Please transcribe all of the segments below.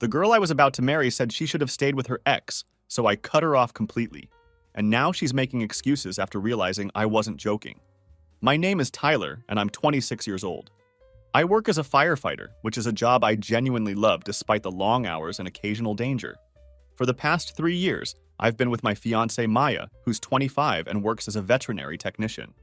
The girl I was about to marry said she should have stayed with her ex, so I cut her off completely. And now she's making excuses after realizing I wasn't joking. My name is Tyler, and I'm 26 years old. I work as a firefighter, which is a job I genuinely love despite the long hours and occasional danger. For the past 3 years, I've been with my fiancée Maya, who's 25 and works as a veterinary technician.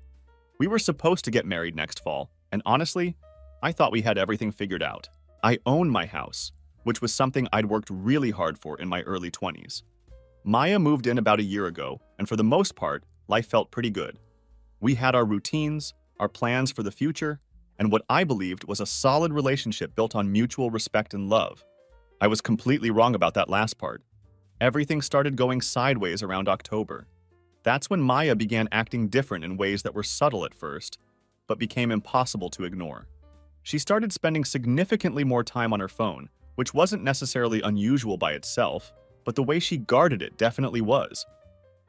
We were supposed to get married next fall, and honestly, I thought we had everything figured out. I own my house, which was something I'd worked really hard for in my early 20s. Maya moved in about a year ago, and for the most part, life felt pretty good. We had our routines, our plans for the future, and what I believed was a solid relationship built on mutual respect and love. I was completely wrong about that last part. Everything started going sideways around October. That's when Maya began acting different in ways that were subtle at first, but became impossible to ignore. She started spending significantly more time on her phone, which wasn't necessarily unusual by itself, but the way she guarded it definitely was.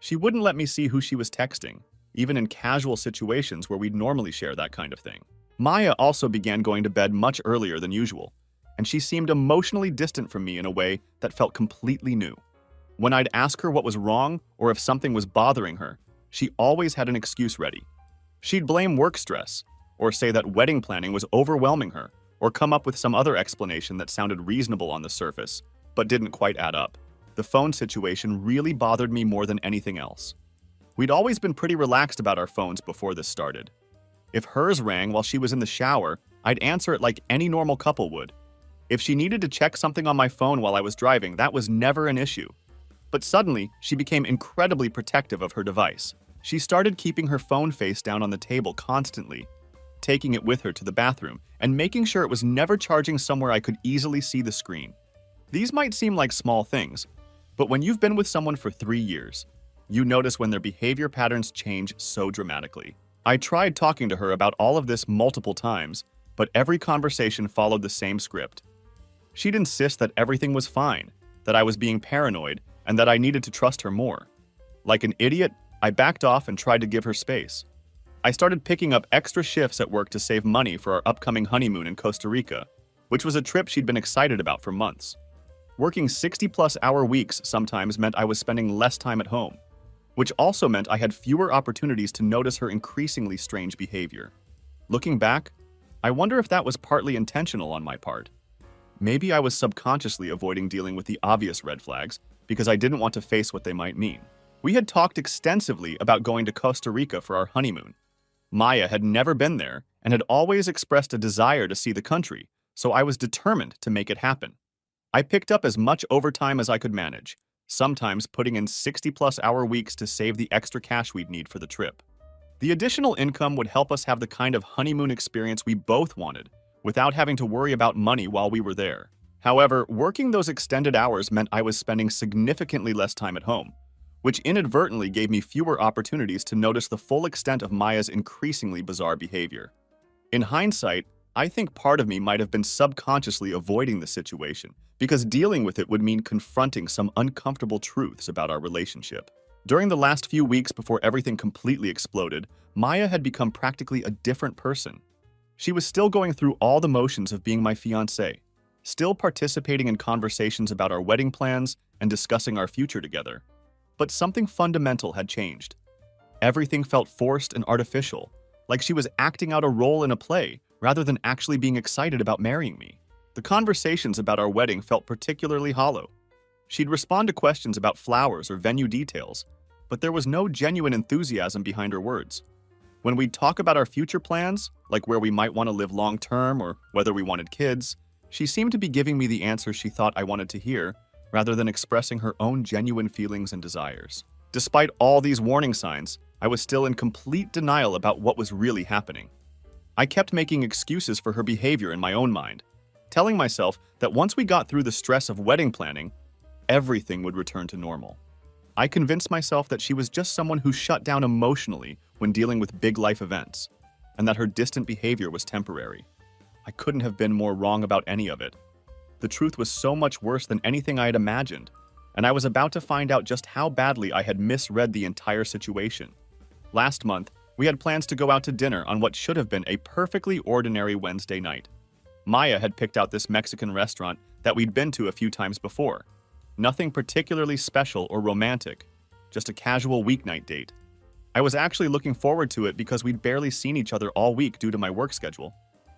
She wouldn't let me see who she was texting, even in casual situations where we'd normally share that kind of thing. Maya also began going to bed much earlier than usual, and she seemed emotionally distant from me in a way that felt completely new. When I'd ask her what was wrong or if something was bothering her, she always had an excuse ready. She'd blame work stress, or say that wedding planning was overwhelming her, or come up with some other explanation that sounded reasonable on the surface, but didn't quite add up. The phone situation really bothered me more than anything else. We'd always been pretty relaxed about our phones before this started. If hers rang while she was in the shower, I'd answer it like any normal couple would. If she needed to check something on my phone while I was driving, that was never an issue. But suddenly, she became incredibly protective of her device. She started keeping her phone face down on the table constantly, taking it with her to the bathroom, and making sure it was never charging somewhere I could easily see the screen. These might seem like small things, but when you've been with someone for 3 years, you notice when their behavior patterns change so dramatically. I tried talking to her about all of this multiple times, but every conversation followed the same script. She'd insist that everything was fine, that I was being paranoid, and that I needed to trust her more. Like an idiot, I backed off and tried to give her space. I started picking up extra shifts at work to save money for our upcoming honeymoon in Costa Rica, which was a trip she'd been excited about for months. Working 60-plus-hour weeks sometimes meant I was spending less time at home, which also meant I had fewer opportunities to notice her increasingly strange behavior. Looking back, I wonder if that was partly intentional on my part. Maybe I was subconsciously avoiding dealing with the obvious red flags because I didn't want to face what they might mean. We had talked extensively about going to Costa Rica for our honeymoon. Maya had never been there and had always expressed a desire to see the country, so I was determined to make it happen. I picked up as much overtime as I could manage, sometimes putting in 60-plus-hour weeks to save the extra cash we'd need for the trip. The additional income would help us have the kind of honeymoon experience we both wanted, without having to worry about money while we were there. However, working those extended hours meant I was spending significantly less time at home, which inadvertently gave me fewer opportunities to notice the full extent of Maya's increasingly bizarre behavior. In hindsight, I think part of me might have been subconsciously avoiding the situation, because dealing with it would mean confronting some uncomfortable truths about our relationship. During the last few weeks before everything completely exploded, Maya had become practically a different person. She was still going through all the motions of being my fiancée, still participating in conversations about our wedding plans and discussing our future together. But something fundamental had changed. Everything felt forced and artificial, like she was acting out a role in a play rather than actually being excited about marrying me. The conversations about our wedding felt particularly hollow. She'd respond to questions about flowers or venue details, but there was no genuine enthusiasm behind her words. When we'd talk about our future plans, like where we might want to live long-term or whether we wanted kids, she seemed to be giving me the answers she thought I wanted to hear, rather than expressing her own genuine feelings and desires. Despite all these warning signs, I was still in complete denial about what was really happening. I kept making excuses for her behavior in my own mind, telling myself that once we got through the stress of wedding planning, everything would return to normal. I convinced myself that she was just someone who shut down emotionally when dealing with big life events, and that her distant behavior was temporary. I couldn't have been more wrong about any of it. The truth was so much worse than anything I had imagined, and I was about to find out just how badly I had misread the entire situation. Last month, we had plans to go out to dinner on what should have been a perfectly ordinary Wednesday night. Maya had picked out this Mexican restaurant that we'd been to a few times before. Nothing particularly special or romantic, just a casual weeknight date. I was actually looking forward to it because we'd barely seen each other all week due to my work schedule,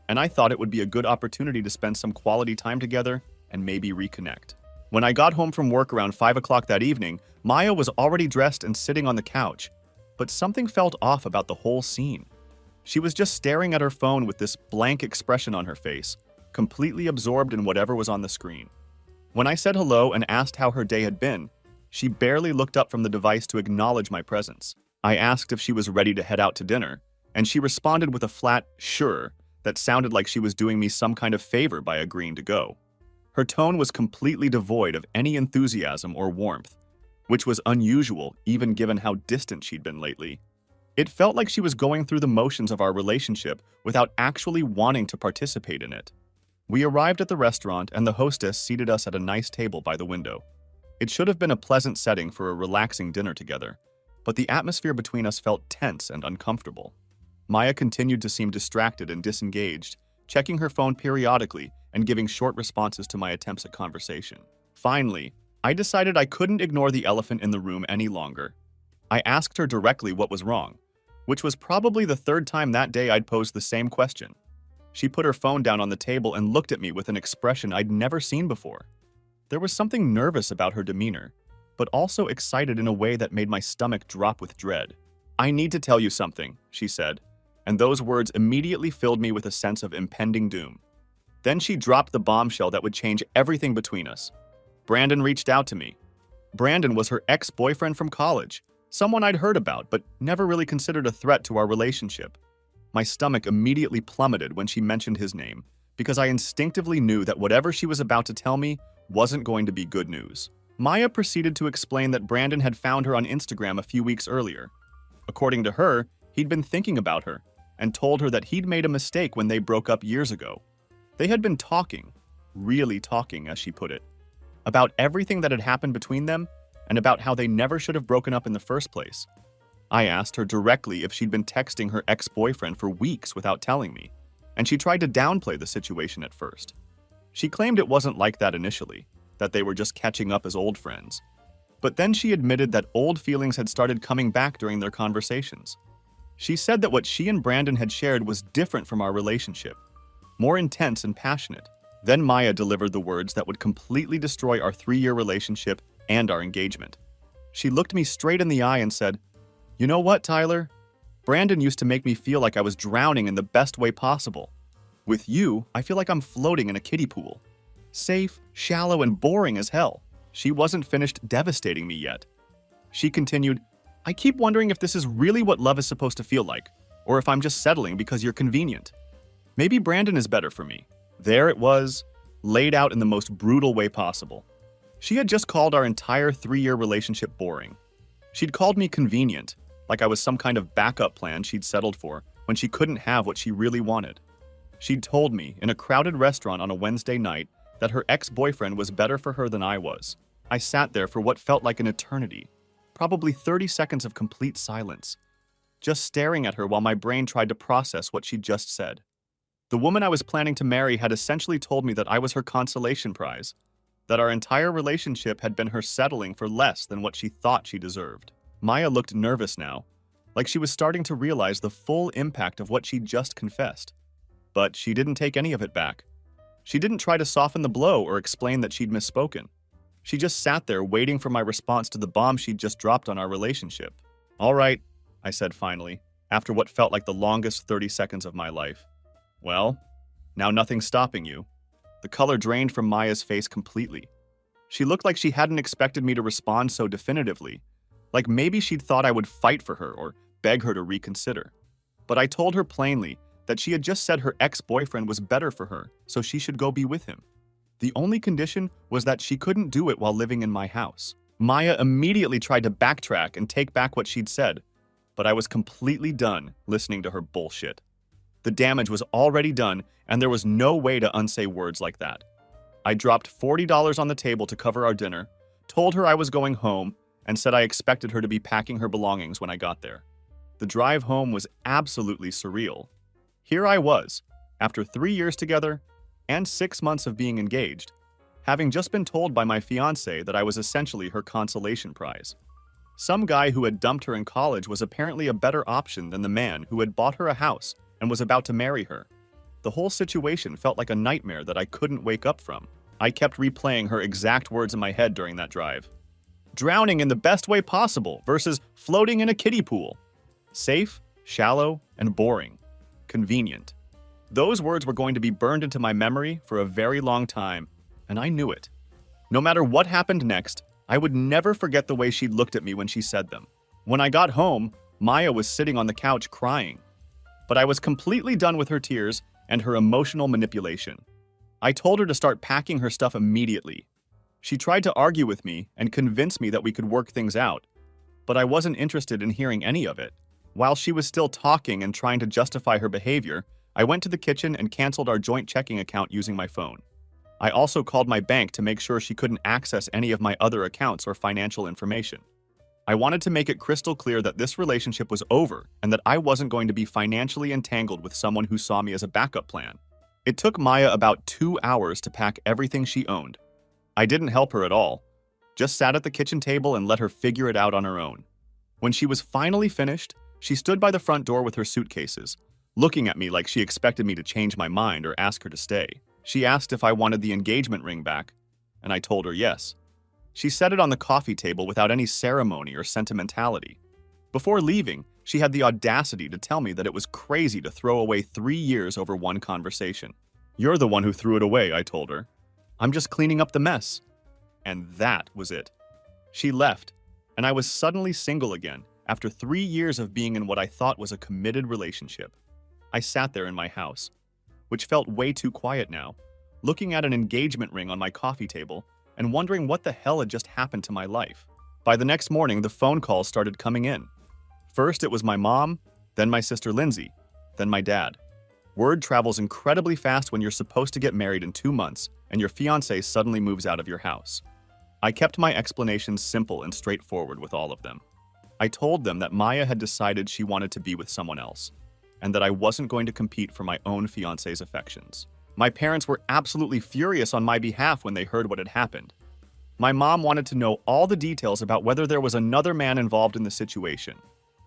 and I thought it would be a good opportunity to spend some quality time together and maybe reconnect. When I got home from work around 5 o'clock that evening, Maya was already dressed and sitting on the couch, but something felt off about the whole scene. She was just staring at her phone with this blank expression on her face, completely absorbed in whatever was on the screen. When I said hello and asked how her day had been, she barely looked up from the device to acknowledge my presence. I asked if she was ready to head out to dinner, and she responded with a flat "sure" that sounded like she was doing me some kind of favor by agreeing to go. Her tone was completely devoid of any enthusiasm or warmth, which was unusual even given how distant she'd been lately. It felt like she was going through the motions of our relationship without actually wanting to participate in it. We arrived at the restaurant and the hostess seated us at a nice table by the window. It should have been a pleasant setting for a relaxing dinner together, but the atmosphere between us felt tense and uncomfortable. Maya continued to seem distracted and disengaged, checking her phone periodically and giving short responses to my attempts at conversation. Finally, I decided I couldn't ignore the elephant in the room any longer. I asked her directly what was wrong, which was probably the third time that day I'd posed the same question. She put her phone down on the table and looked at me with an expression I'd never seen before. There was something nervous about her demeanor, but also excited in a way that made my stomach drop with dread. "I need to tell you something," she said, and those words immediately filled me with a sense of impending doom. Then she dropped the bombshell that would change everything between us. Brandon reached out to me. Brandon was her ex-boyfriend from college, someone I'd heard about but never really considered a threat to our relationship. My stomach immediately plummeted when she mentioned his name, because I instinctively knew that whatever she was about to tell me wasn't going to be good news. Maya proceeded to explain that Brandon had found her on Instagram a few weeks earlier. According to her, he'd been thinking about her and told her that he'd made a mistake when they broke up years ago. They had been talking, really talking, as she put it, about everything that had happened between them and about how they never should have broken up in the first place. I asked her directly if she'd been texting her ex-boyfriend for weeks without telling me, and she tried to downplay the situation at first. She claimed it wasn't like that initially, that they were just catching up as old friends. But then she admitted that old feelings had started coming back during their conversations. She said that what she and Brandon had shared was different from our relationship, more intense and passionate. Then Maya delivered the words that would completely destroy our 3-year relationship and our engagement. She looked me straight in the eye and said, "You know what, Tyler? Brandon used to make me feel like I was drowning in the best way possible. With you, I feel like I'm floating in a kiddie pool. Safe, shallow, and boring as hell." She wasn't finished devastating me yet. She continued, "I keep wondering if this is really what love is supposed to feel like, or if I'm just settling because you're convenient. Maybe Brandon is better for me." There it was, laid out in the most brutal way possible. She had just called our entire 3-year relationship boring. She'd called me convenient, like I was some kind of backup plan she'd settled for when she couldn't have what she really wanted. She'd told me, in a crowded restaurant on a Wednesday night, that her ex-boyfriend was better for her than I was. I sat there for what felt like an eternity, probably 30 seconds of complete silence, just staring at her while my brain tried to process what she'd just said. The woman I was planning to marry had essentially told me that I was her consolation prize, that our entire relationship had been her settling for less than what she thought she deserved. Maya looked nervous now, like she was starting to realize the full impact of what she'd just confessed. But she didn't take any of it back. She didn't try to soften the blow or explain that she'd misspoken. She just sat there waiting for my response to the bomb she'd just dropped on our relationship. "All right," I said finally, after what felt like the longest 30 seconds of my life. "Well, now nothing's stopping you." The color drained from Maya's face completely. She looked like she hadn't expected me to respond so definitively, like maybe she'd thought I would fight for her or beg her to reconsider. But I told her plainly that she had just said her ex-boyfriend was better for her, so she should go be with him. The only condition was that she couldn't do it while living in my house. Maya immediately tried to backtrack and take back what she'd said, but I was completely done listening to her bullshit. The damage was already done, and there was no way to unsay words like that. I dropped $40 on the table to cover our dinner, told her I was going home, and said I expected her to be packing her belongings when I got there. The drive home was absolutely surreal. Here I was, after 3 years together and 6 months of being engaged, having just been told by my fiancé that I was essentially her consolation prize. Some guy who had dumped her in college was apparently a better option than the man who had bought her a house and was about to marry her. The whole situation felt like a nightmare that I couldn't wake up from. I kept replaying her exact words in my head during that drive. Drowning in the best way possible versus floating in a kiddie pool. Safe, shallow, and boring. Convenient. Those words were going to be burned into my memory for a very long time, and I knew it. No matter what happened next, I would never forget the way she looked at me when she said them. When I got home, Maya was sitting on the couch crying. But I was completely done with her tears and her emotional manipulation. I told her to start packing her stuff immediately. She tried to argue with me and convince me that we could work things out, but I wasn't interested in hearing any of it. While she was still talking and trying to justify her behavior, I went to the kitchen and canceled our joint checking account using my phone. I also called my bank to make sure she couldn't access any of my other accounts or financial information. I wanted to make it crystal clear that this relationship was over and that I wasn't going to be financially entangled with someone who saw me as a backup plan. It took Maya about 2 hours to pack everything she owned. I didn't help her at all, just sat at the kitchen table and let her figure it out on her own. When she was finally finished, she stood by the front door with her suitcases, looking at me like she expected me to change my mind or ask her to stay. She asked if I wanted the engagement ring back, and I told her yes. She set it on the coffee table without any ceremony or sentimentality. Before leaving, she had the audacity to tell me that it was crazy to throw away 3 years over one conversation. "You're the one who threw it away," I told her. "I'm just cleaning up the mess." And that was it. She left, and I was suddenly single again after 3 years of being in what I thought was a committed relationship. I sat there in my house, which felt way too quiet now, looking at an engagement ring on my coffee table and wondering what the hell had just happened to my life. By the next morning, the phone calls started coming in. First, it was my mom, then my sister Lindsay, then my dad. Word travels incredibly fast when you're supposed to get married in 2 months and your fiancé suddenly moves out of your house. I kept my explanations simple and straightforward with all of them. I told them that Maya had decided she wanted to be with someone else, and that I wasn't going to compete for my own fiancé's affections. My parents were absolutely furious on my behalf when they heard what had happened. My mom wanted to know all the details about whether there was another man involved in the situation.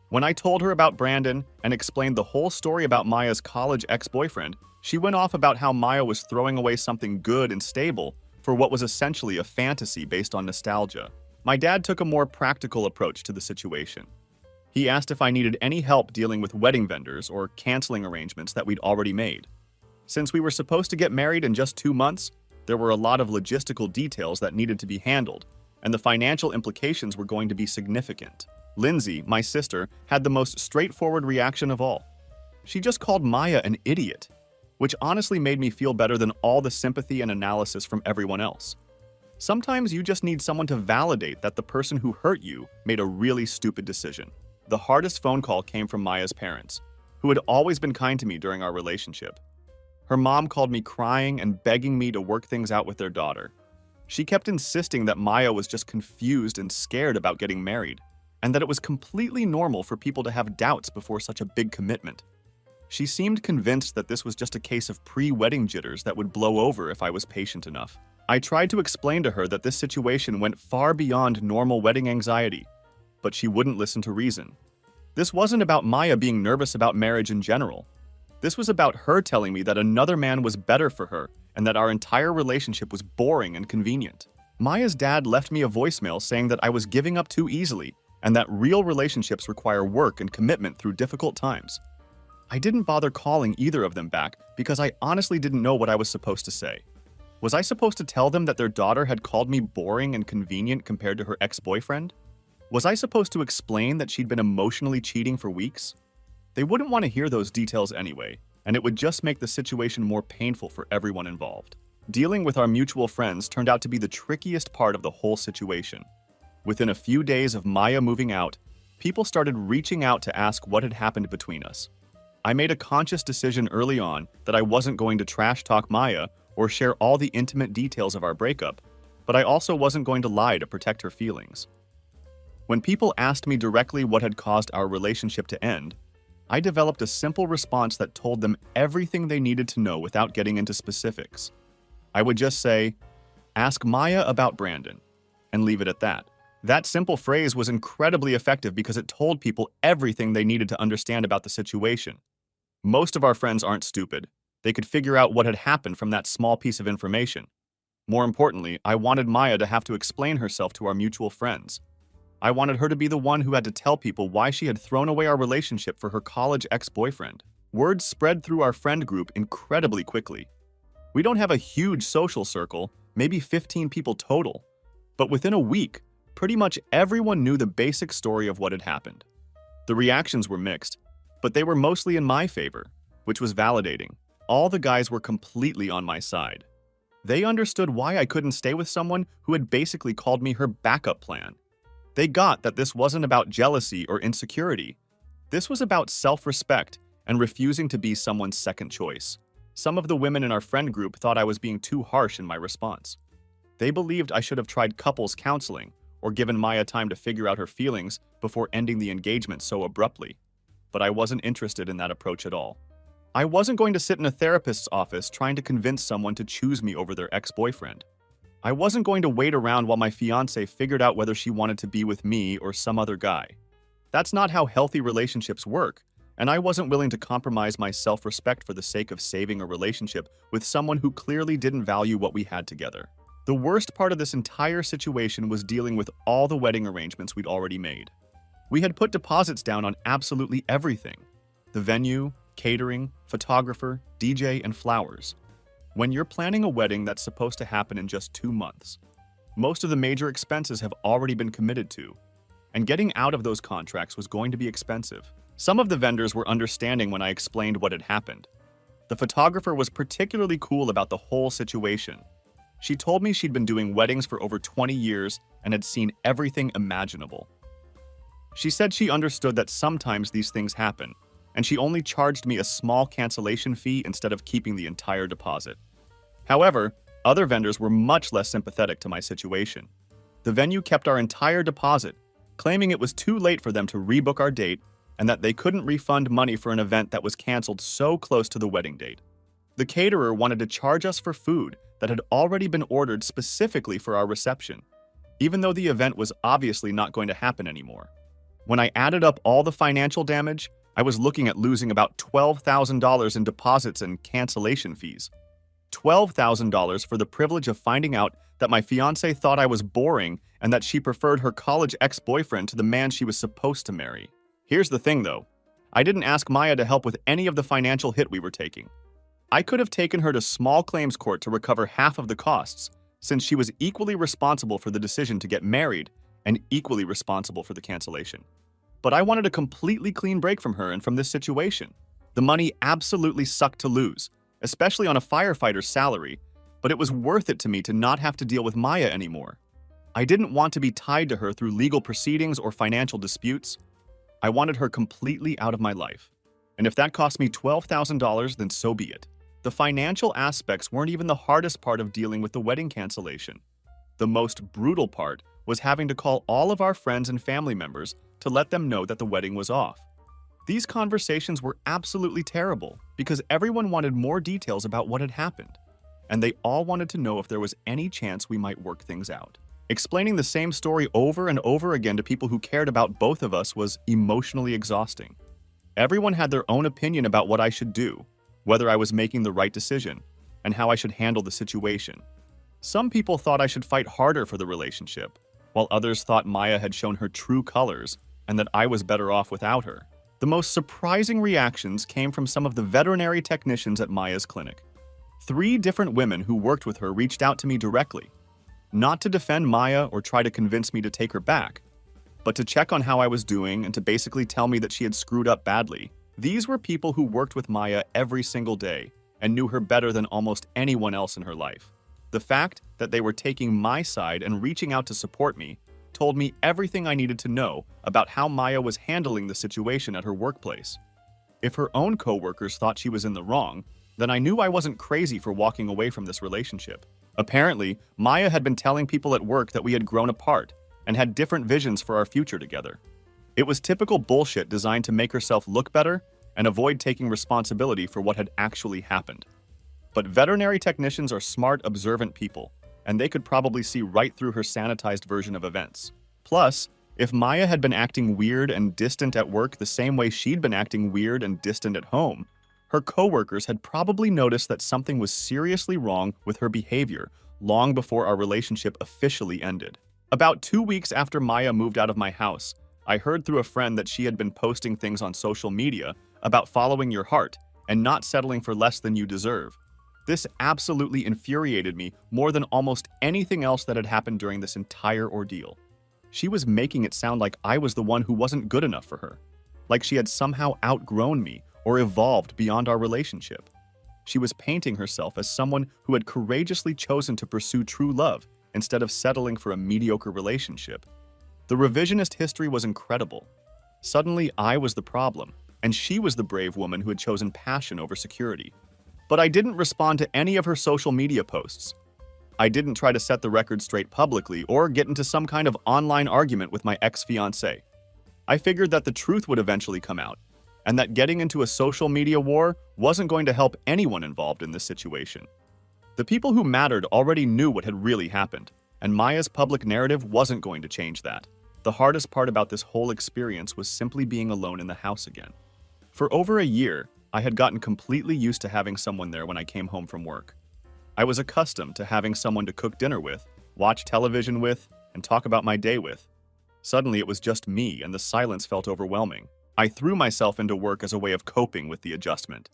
When I told her about Brandon and explained the whole story about Maya's college ex-boyfriend, she went off about how Maya was throwing away something good and stable for what was essentially a fantasy based on nostalgia. My dad took a more practical approach to the situation. He asked if I needed any help dealing with wedding vendors or canceling arrangements that we'd already made. Since we were supposed to get married in just 2 months, there were a lot of logistical details that needed to be handled, and the financial implications were going to be significant. Lindsay, my sister, had the most straightforward reaction of all. She just called Maya an idiot, which honestly made me feel better than all the sympathy and analysis from everyone else. Sometimes you just need someone to validate that the person who hurt you made a really stupid decision. The hardest phone call came from Maya's parents, who had always been kind to me during our relationship. Her mom called me crying and begging me to work things out with their daughter. She kept insisting that Maya was just confused and scared about getting married, and that it was completely normal for people to have doubts before such a big commitment. She seemed convinced that this was just a case of pre-wedding jitters that would blow over if I was patient enough. I tried to explain to her that this situation went far beyond normal wedding anxiety, but she wouldn't listen to reason. This wasn't about Maya being nervous about marriage in general. This was about her telling me that another man was better for her and that our entire relationship was boring and convenient. Maya's dad left me a voicemail saying that I was giving up too easily and that real relationships require work and commitment through difficult times. I didn't bother calling either of them back because I honestly didn't know what I was supposed to say. Was I supposed to tell them that their daughter had called me boring and convenient compared to her ex-boyfriend? Was I supposed to explain that she'd been emotionally cheating for weeks? They wouldn't want to hear those details anyway, and it would just make the situation more painful for everyone involved. Dealing with our mutual friends turned out to be the trickiest part of the whole situation. Within a few days of Maya moving out, people started reaching out to ask what had happened between us. I made a conscious decision early on that I wasn't going to trash talk Maya or share all the intimate details of our breakup, but I also wasn't going to lie to protect her feelings. When people asked me directly what had caused our relationship to end, I developed a simple response that told them everything they needed to know without getting into specifics. I would just say, Ask Maya about Brandon, and leave it at that. That simple phrase was incredibly effective because it told people everything they needed to understand about the situation. Most of our friends aren't stupid. They could figure out what had happened from that small piece of information. More importantly, I wanted Maya to have to explain herself to our mutual friends. I wanted her to be the one who had to tell people why she had thrown away our relationship for her college ex-boyfriend. Word spread through our friend group incredibly quickly. We don't have a huge social circle, maybe 15 people total. But within a week, pretty much everyone knew the basic story of what had happened. The reactions were mixed, but they were mostly in my favor, which was validating. All the guys were completely on my side. They understood why I couldn't stay with someone who had basically called me her backup plan. They got that this wasn't about jealousy or insecurity. This was about self-respect and refusing to be someone's second choice. Some of the women in our friend group thought I was being too harsh in my response. They believed I should have tried couples counseling or given Maya time to figure out her feelings before ending the engagement so abruptly. But I wasn't interested in that approach at all. I wasn't going to sit in a therapist's office trying to convince someone to choose me over their ex-boyfriend. I wasn't going to wait around while my fiancée figured out whether she wanted to be with me or some other guy. That's not how healthy relationships work, and I wasn't willing to compromise my self-respect for the sake of saving a relationship with someone who clearly didn't value what we had together. The worst part of this entire situation was dealing with all the wedding arrangements we'd already made. We had put deposits down on absolutely everything: the venue, catering, photographer, DJ, and flowers. When you're planning a wedding that's supposed to happen in just 2 months, most of the major expenses have already been committed to, and getting out of those contracts was going to be expensive. Some of the vendors were understanding when I explained what had happened. The photographer was particularly cool about the whole situation. She told me she'd been doing weddings for over 20 years and had seen everything imaginable. She said she understood that sometimes these things happen, and she only charged me a small cancellation fee instead of keeping the entire deposit. However, other vendors were much less sympathetic to my situation. The venue kept our entire deposit, claiming it was too late for them to rebook our date and that they couldn't refund money for an event that was canceled so close to the wedding date. The caterer wanted to charge us for food that had already been ordered specifically for our reception, even though the event was obviously not going to happen anymore. When I added up all the financial damage, I was looking at losing about $12,000 in deposits and cancellation fees. $12,000 for the privilege of finding out that my fiancée thought I was boring and that she preferred her college ex-boyfriend to the man she was supposed to marry. Here's the thing, though. I didn't ask Maya to help with any of the financial hit we were taking. I could have taken her to small claims court to recover half of the costs, since she was equally responsible for the decision to get married and equally responsible for the cancellation. But I wanted a completely clean break from her and from this situation. The money absolutely sucked to lose, especially on a firefighter's salary, but it was worth it to me to not have to deal with Maya anymore. I didn't want to be tied to her through legal proceedings or financial disputes. I wanted her completely out of my life. And if that cost me $12,000, then so be it. The financial aspects weren't even the hardest part of dealing with the wedding cancellation. The most brutal part was having to call all of our friends and family members to let them know that the wedding was off. These conversations were absolutely terrible because everyone wanted more details about what had happened, and they all wanted to know if there was any chance we might work things out. Explaining the same story over and over again to people who cared about both of us was emotionally exhausting. Everyone had their own opinion about what I should do, whether I was making the right decision, and how I should handle the situation. Some people thought I should fight harder for the relationship, while others thought Maya had shown her true colors and that I was better off without her. The most surprising reactions came from some of the veterinary technicians at Maya's clinic. 3 different women who worked with her reached out to me directly, not to defend Maya or try to convince me to take her back, but to check on how I was doing and to basically tell me that she had screwed up badly. These were people who worked with Maya every single day and knew her better than almost anyone else in her life. The fact that they were taking my side and reaching out to support me told me everything I needed to know about how Maya was handling the situation at her workplace. If her own coworkers thought she was in the wrong, then I knew I wasn't crazy for walking away from this relationship. Apparently, Maya had been telling people at work that we had grown apart and had different visions for our future together. It was typical bullshit designed to make herself look better and avoid taking responsibility for what had actually happened. But veterinary technicians are smart, observant people. and they could probably see right through her sanitized version of events. Plus, if Maya had been acting weird and distant at work the same way she'd been acting weird and distant at home, her coworkers had probably noticed that something was seriously wrong with her behavior long before our relationship officially ended. About 2 weeks after Maya moved out of my house, I heard through a friend that she had been posting things on social media about following your heart and not settling for less than you deserve. This absolutely infuriated me more than almost anything else that had happened during this entire ordeal. She was making it sound like I was the one who wasn't good enough for her, like she had somehow outgrown me or evolved beyond our relationship. She was painting herself as someone who had courageously chosen to pursue true love instead of settling for a mediocre relationship. The revisionist history was incredible. Suddenly, I was the problem, and she was the brave woman who had chosen passion over security. But I didn't respond to any of her social media posts. I didn't try to set the record straight publicly or get into some kind of online argument with my ex-fiancé. I figured that the truth would eventually come out, and that getting into a social media war wasn't going to help anyone involved in this situation. The people who mattered already knew what had really happened, and Maya's public narrative wasn't going to change that. The hardest part about this whole experience was simply being alone in the house again. For over a year, I had gotten completely used to having someone there when I came home from work. I was accustomed to having someone to cook dinner with, watch television with, and talk about my day with. Suddenly it was just me, and the silence felt overwhelming. I threw myself into work as a way of coping with the adjustment.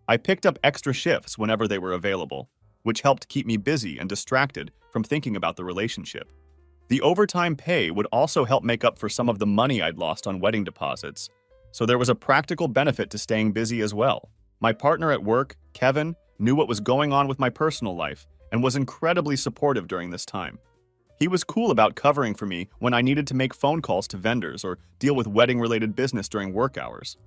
I picked up extra shifts whenever they were available, which helped keep me busy and distracted from thinking about the relationship. The overtime pay would also help make up for some of the money I'd lost on wedding deposits, so there was a practical benefit to staying busy as well. My partner at work, Kevin, knew what was going on with my personal life and was incredibly supportive during this time. He was cool about covering for me when I needed to make phone calls to vendors or deal with wedding-related business during work hours.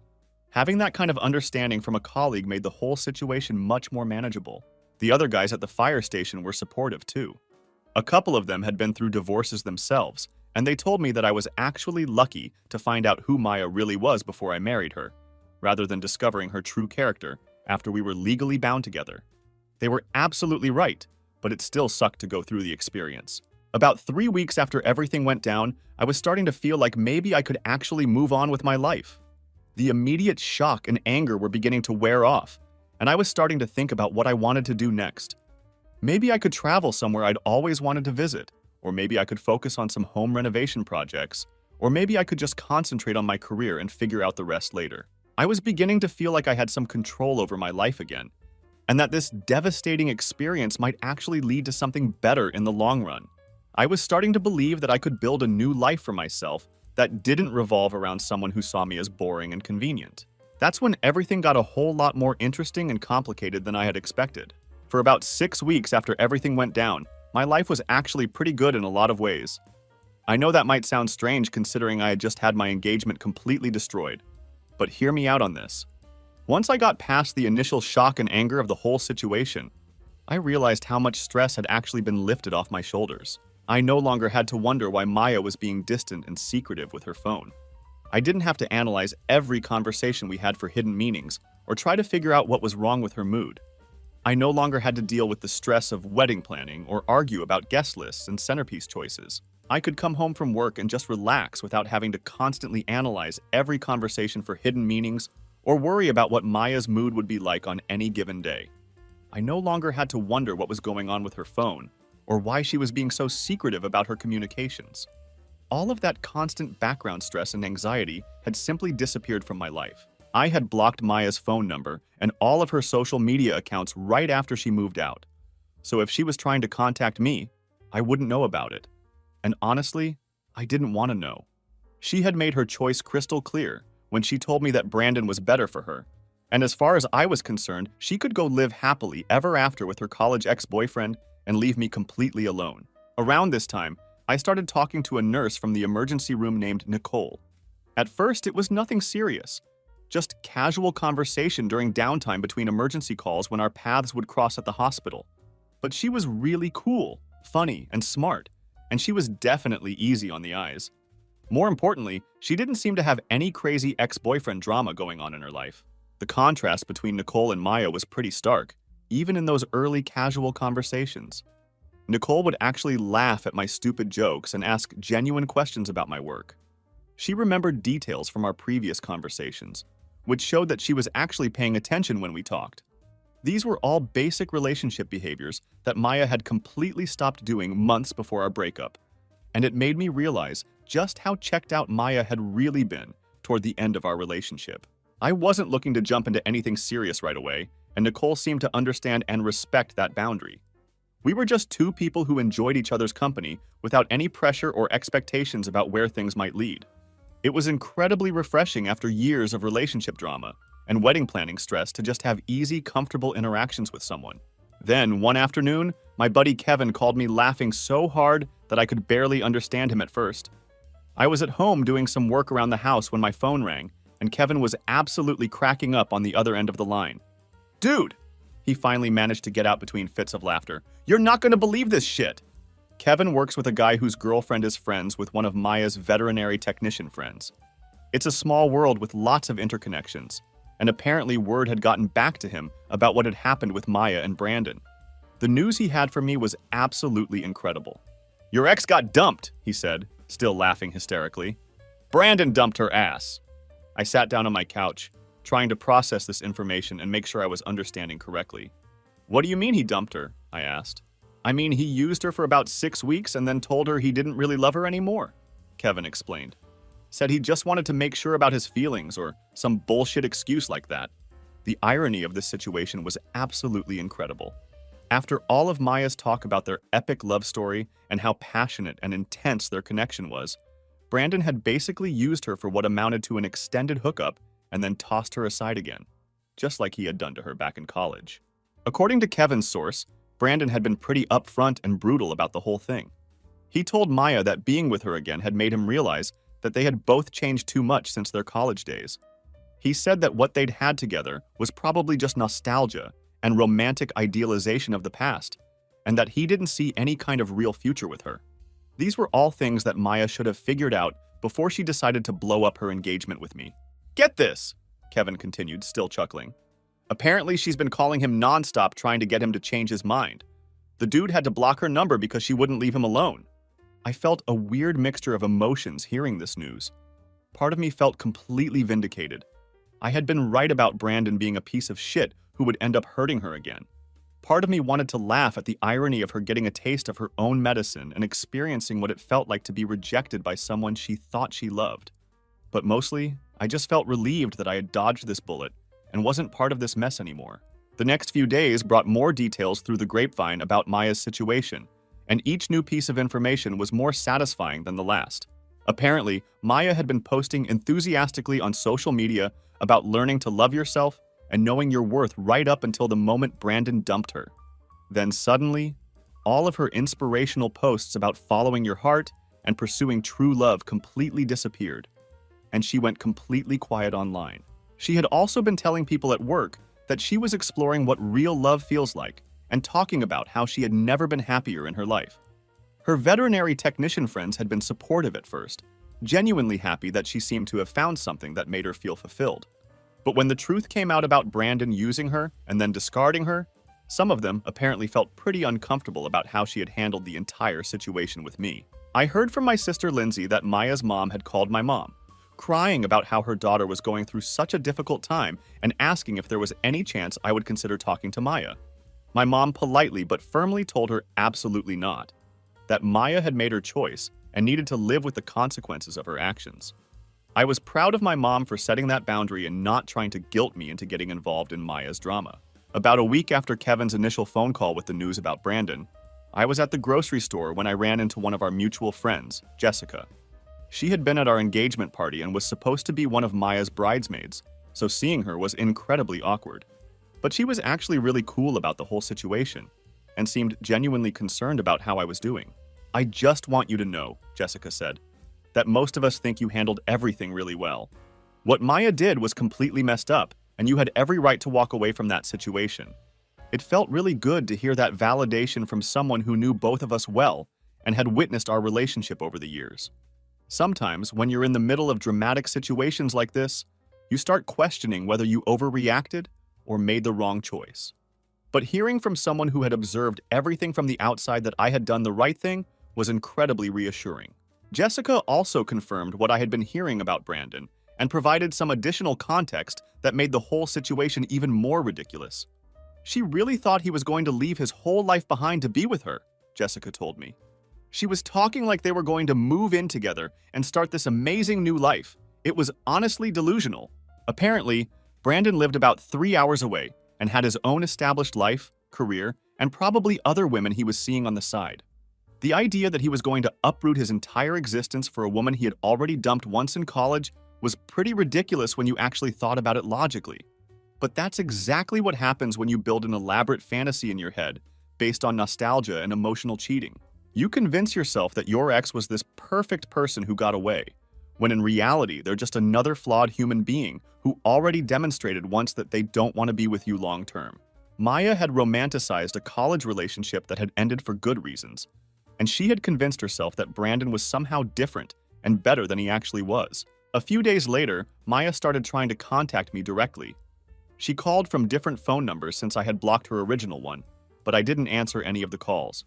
Having that kind of understanding from a colleague made the whole situation much more manageable. The other guys at the fire station were supportive too. A couple of them had been through divorces themselves, and they told me that I was actually lucky to find out who Maya really was before I married her, rather than discovering her true character after we were legally bound together. They were absolutely right, but it still sucked to go through the experience. About 3 weeks after everything went down, I was starting to feel like maybe I could actually move on with my life. The immediate shock and anger were beginning to wear off, and I was starting to think about what I wanted to do next. Maybe I could travel somewhere I'd always wanted to visit, or maybe I could focus on some home renovation projects, or maybe I could just concentrate on my career and figure out the rest later. I was beginning to feel like I had some control over my life again, and that this devastating experience might actually lead to something better in the long run. I was starting to believe that I could build a new life for myself that didn't revolve around someone who saw me as boring and convenient. That's when everything got a whole lot more interesting and complicated than I had expected. For about 6 weeks after everything went down, my life was actually pretty good in a lot of ways. I know that might sound strange considering I had just had my engagement completely destroyed, but hear me out on this. Once I got past the initial shock and anger of the whole situation, I realized how much stress had actually been lifted off my shoulders. I no longer had to wonder why Maya was being distant and secretive with her phone. I didn't have to analyze every conversation we had for hidden meanings or try to figure out what was wrong with her mood. I no longer had to deal with the stress of wedding planning or argue about guest lists and centerpiece choices. I could come home from work and just relax without having to constantly analyze every conversation for hidden meanings or worry about what Maya's mood would be like on any given day. I no longer had to wonder what was going on with her phone or why she was being so secretive about her communications. All of that constant background stress and anxiety had simply disappeared from my life. I had blocked Maya's phone number and all of her social media accounts right after she moved out. So if she was trying to contact me, I wouldn't know about it. And honestly, I didn't want to know. She had made her choice crystal clear when she told me that Brandon was better for her. And as far as I was concerned, she could go live happily ever after with her college ex-boyfriend and leave me completely alone. Around this time, I started talking to a nurse from the emergency room named Nicole. At first, it was nothing serious. Just casual conversation during downtime between emergency calls when our paths would cross at the hospital. But she was really cool, funny, and smart, and she was definitely easy on the eyes. More importantly, she didn't seem to have any crazy ex-boyfriend drama going on in her life. The contrast between Nicole and Maya was pretty stark, even in those early casual conversations. Nicole would actually laugh at my stupid jokes and ask genuine questions about my work. She remembered details from our previous conversations, which showed that she was actually paying attention when we talked. These were all basic relationship behaviors that Maya had completely stopped doing months before our breakup, and it made me realize just how checked out Maya had really been toward the end of our relationship. I wasn't looking to jump into anything serious right away, and Nicole seemed to understand and respect that boundary. We were just two people who enjoyed each other's company without any pressure or expectations about where things might lead. It was incredibly refreshing after years of relationship drama and wedding planning stress to just have easy, comfortable interactions with someone. Then, one afternoon, my buddy Kevin called me laughing so hard that I could barely understand him at first. I was at home doing some work around the house when my phone rang, and Kevin was absolutely cracking up on the other end of the line. "Dude!" He finally managed to get out between fits of laughter. "You're not going to believe this shit!" Kevin works with a guy whose girlfriend is friends with one of Maya's veterinary technician friends. It's a small world with lots of interconnections, and apparently word had gotten back to him about what had happened with Maya and Brandon. The news he had for me was absolutely incredible. "Your ex got dumped," he said, still laughing hysterically. "Brandon dumped her ass." I sat down on my couch, trying to process this information and make sure I was understanding correctly. "What do you mean he dumped her?" I asked. "I mean, he used her for about 6 weeks and then told her he didn't really love her anymore," Kevin explained. "Said he just wanted to make sure about his feelings or some bullshit excuse like that." The irony of this situation was absolutely incredible. After all of Maya's talk about their epic love story and how passionate and intense their connection was, Brandon had basically used her for what amounted to an extended hookup and then tossed her aside again, just like he had done to her back in college. According to Kevin's source, Brandon had been pretty upfront and brutal about the whole thing. He told Maya that being with her again had made him realize that they had both changed too much since their college days. He said that what they'd had together was probably just nostalgia and romantic idealization of the past, and that he didn't see any kind of real future with her. These were all things that Maya should have figured out before she decided to blow up her engagement with me. "Get this," Kevin continued, still chuckling. "Apparently she's been calling him nonstop trying to get him to change his mind. The dude had to block her number because she wouldn't leave him alone." I felt a weird mixture of emotions hearing this news. Part of me felt completely vindicated. I had been right about Brandon being a piece of shit who would end up hurting her again. Part of me wanted to laugh at the irony of her getting a taste of her own medicine and experiencing what it felt like to be rejected by someone she thought she loved. But mostly, I just felt relieved that I had dodged this bullet and wasn't part of this mess anymore. The next few days brought more details through the grapevine about Maya's situation, and each new piece of information was more satisfying than the last. Apparently, Maya had been posting enthusiastically on social media about learning to love yourself and knowing your worth right up until the moment Brandon dumped her. Then suddenly, all of her inspirational posts about following your heart and pursuing true love completely disappeared, and she went completely quiet online. She had also been telling people at work that she was exploring what real love feels like and talking about how she had never been happier in her life. Her veterinary technician friends had been supportive at first, genuinely happy that she seemed to have found something that made her feel fulfilled. But when the truth came out about Brandon using her and then discarding her, some of them apparently felt pretty uncomfortable about how she had handled the entire situation with me. I heard from my sister Lindsay that Maya's mom had called my mom, crying about how her daughter was going through such a difficult time and asking if there was any chance I would consider talking to Maya. My mom politely but firmly told her absolutely not, that Maya had made her choice and needed to live with the consequences of her actions. I was proud of my mom for setting that boundary and not trying to guilt me into getting involved in Maya's drama. About a week after Kevin's initial phone call with the news about Brandon, I was at the grocery store when I ran into one of our mutual friends, Jessica. She had been at our engagement party and was supposed to be one of Maya's bridesmaids, so seeing her was incredibly awkward. But she was actually really cool about the whole situation and seemed genuinely concerned about how I was doing. "I just want you to know," Jessica said, "that most of us think you handled everything really well. What Maya did was completely messed up, and you had every right to walk away from that situation. It felt really good to hear that validation from someone who knew both of us well and had witnessed our relationship over the years. Sometimes, when you're in the middle of dramatic situations like this, you start questioning whether you overreacted or made the wrong choice." But hearing from someone who had observed everything from the outside that I had done the right thing was incredibly reassuring. Jessica also confirmed what I had been hearing about Brandon and provided some additional context that made the whole situation even more ridiculous. She really thought he was going to leave his whole life behind to be with her, Jessica told me. She was talking like they were going to move in together and start this amazing new life. It was honestly delusional. Apparently, Brandon lived about 3 hours away and had his own established life, career, and probably other women he was seeing on the side. The idea that he was going to uproot his entire existence for a woman he had already dumped once in college was pretty ridiculous when you actually thought about it logically. But that's exactly what happens when you build an elaborate fantasy in your head based on nostalgia and emotional cheating. You convince yourself that your ex was this perfect person who got away, when in reality they're just another flawed human being who already demonstrated once that they don't want to be with you long term. Maya had romanticized a college relationship that had ended for good reasons, and she had convinced herself that Brandon was somehow different and better than he actually was. A few days later, Maya started trying to contact me directly. She called from different phone numbers since I had blocked her original one, but I didn't answer any of the calls.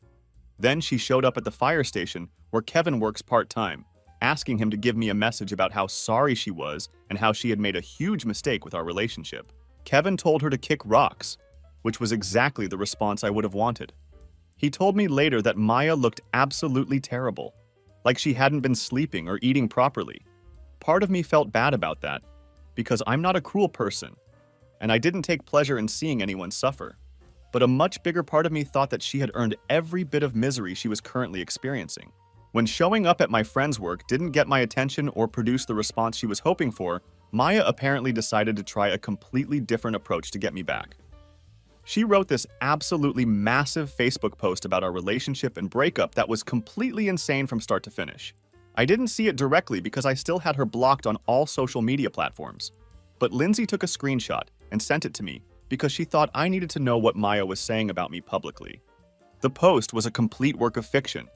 Then she showed up at the fire station where Kevin works part-time, asking him to give me a message about how sorry she was and how she had made a huge mistake with our relationship. Kevin told her to kick rocks, which was exactly the response I would have wanted. He told me later that Maya looked absolutely terrible, like she hadn't been sleeping or eating properly. Part of me felt bad about that, because I'm not a cruel person, and I didn't take pleasure in seeing anyone suffer. But a much bigger part of me thought that she had earned every bit of misery she was currently experiencing. When showing up at my friend's work didn't get my attention or produce the response she was hoping for, Maya apparently decided to try a completely different approach to get me back. She wrote this absolutely massive Facebook post about our relationship and breakup that was completely insane from start to finish. I didn't see it directly because I still had her blocked on all social media platforms. But Lindsay took a screenshot and sent it to me because she thought I needed to know what Maya was saying about me publicly. The post was a complete work of fiction,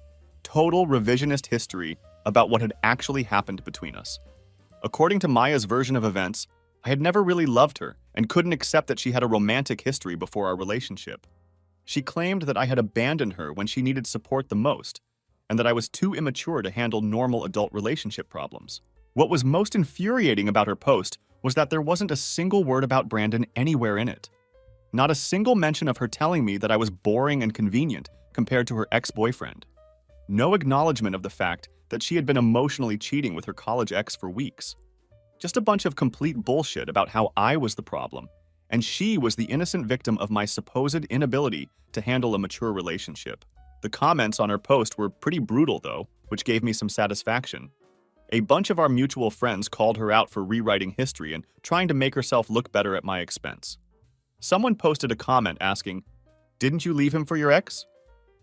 total revisionist history about what had actually happened between us. According to Maya's version of events, I had never really loved her and couldn't accept that she had a romantic history before our relationship. She claimed that I had abandoned her when she needed support the most, and that I was too immature to handle normal adult relationship problems. What was most infuriating about her post was that there wasn't a single word about Brandon anywhere in it. Not a single mention of her telling me that I was boring and convenient compared to her ex-boyfriend. No acknowledgement of the fact that she had been emotionally cheating with her college ex for weeks. Just a bunch of complete bullshit about how I was the problem, and she was the innocent victim of my supposed inability to handle a mature relationship. The comments on her post were pretty brutal though, which gave me some satisfaction. A bunch of our mutual friends called her out for rewriting history and trying to make herself look better at my expense. Someone posted a comment asking, "Didn't you leave him for your ex?"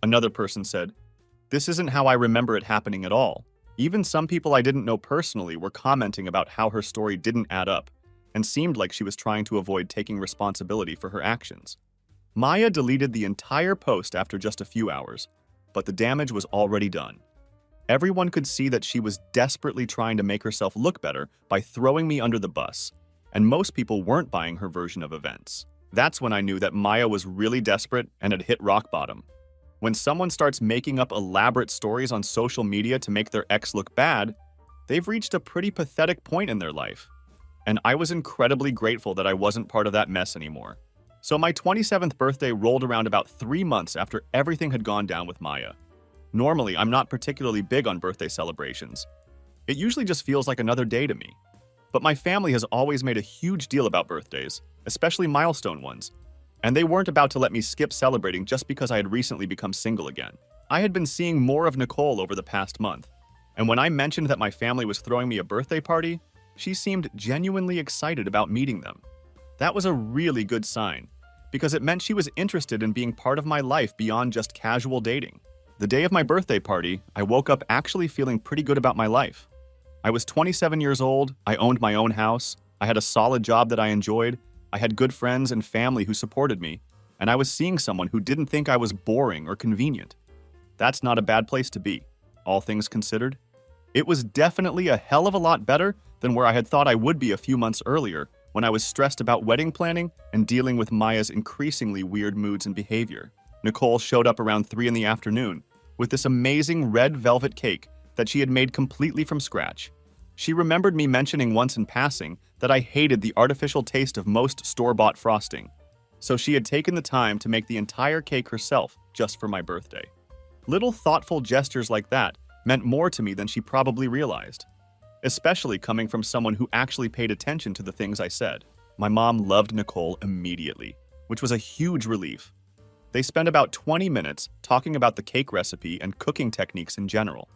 Another person said, "This isn't how I remember it happening at all." Even some people I didn't know personally were commenting about how her story didn't add up and seemed like she was trying to avoid taking responsibility for her actions. Maya deleted the entire post after just a few hours, but the damage was already done. Everyone could see that she was desperately trying to make herself look better by throwing me under the bus, and most people weren't buying her version of events. That's when I knew that Maya was really desperate and had hit rock bottom. When someone starts making up elaborate stories on social media to make their ex look bad, they've reached a pretty pathetic point in their life. And I was incredibly grateful that I wasn't part of that mess anymore. So my 27th birthday rolled around about 3 months after everything had gone down with Maya. Normally, I'm not particularly big on birthday celebrations. It usually just feels like another day to me. But my family has always made a huge deal about birthdays, especially milestone ones. And they weren't about to let me skip celebrating just because I had recently become single again. I had been seeing more of Nicole over the past month, and when I mentioned that my family was throwing me a birthday party, she seemed genuinely excited about meeting them. That was a really good sign, because it meant she was interested in being part of my life beyond just casual dating. The day of my birthday party, I woke up actually feeling pretty good about my life. I was 27 years old, I owned my own house, I had a solid job that I enjoyed, I had good friends and family who supported me, and I was seeing someone who didn't think I was boring or convenient. That's not a bad place to be, all things considered. It was definitely a hell of a lot better than where I had thought I would be a few months earlier when I was stressed about wedding planning and dealing with Maya's increasingly weird moods and behavior. Nicole showed up around 3 in the afternoon with this amazing red velvet cake that she had made completely from scratch. She remembered me mentioning once in passing that I hated the artificial taste of most store-bought frosting, so she had taken the time to make the entire cake herself just for my birthday. Little thoughtful gestures like that meant more to me than she probably realized, especially coming from someone who actually paid attention to the things I said. My mom loved Nicole immediately, which was a huge relief. They spent about 20 minutes talking about the cake recipe and cooking techniques in general.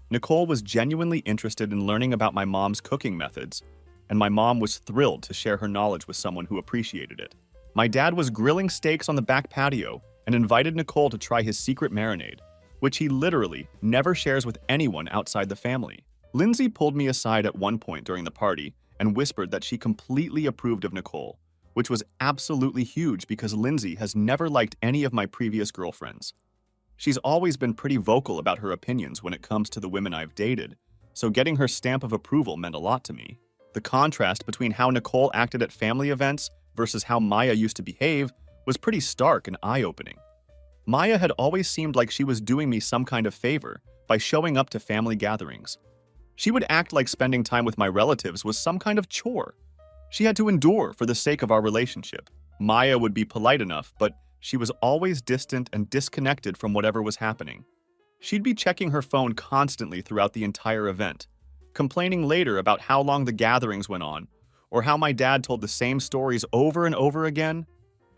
Nicole was genuinely interested in learning about my mom's cooking methods, and my mom was thrilled to share her knowledge with someone who appreciated it. My dad was grilling steaks on the back patio and invited Nicole to try his secret marinade, which he literally never shares with anyone outside the family. Lindsay pulled me aside at one point during the party and whispered that she completely approved of Nicole, which was absolutely huge because Lindsay has never liked any of my previous girlfriends. She's always been pretty vocal about her opinions when it comes to the women I've dated, so getting her stamp of approval meant a lot to me. The contrast between how Nicole acted at family events versus how Maya used to behave was pretty stark and eye-opening. Maya had always seemed like she was doing me some kind of favor by showing up to family gatherings. She would act like spending time with my relatives was some kind of chore she had to endure for the sake of our relationship. Maya would be polite enough, but she was always distant and disconnected from whatever was happening. She'd be checking her phone constantly throughout the entire event, complaining later about how long the gatherings went on, or how my dad told the same stories over and over again.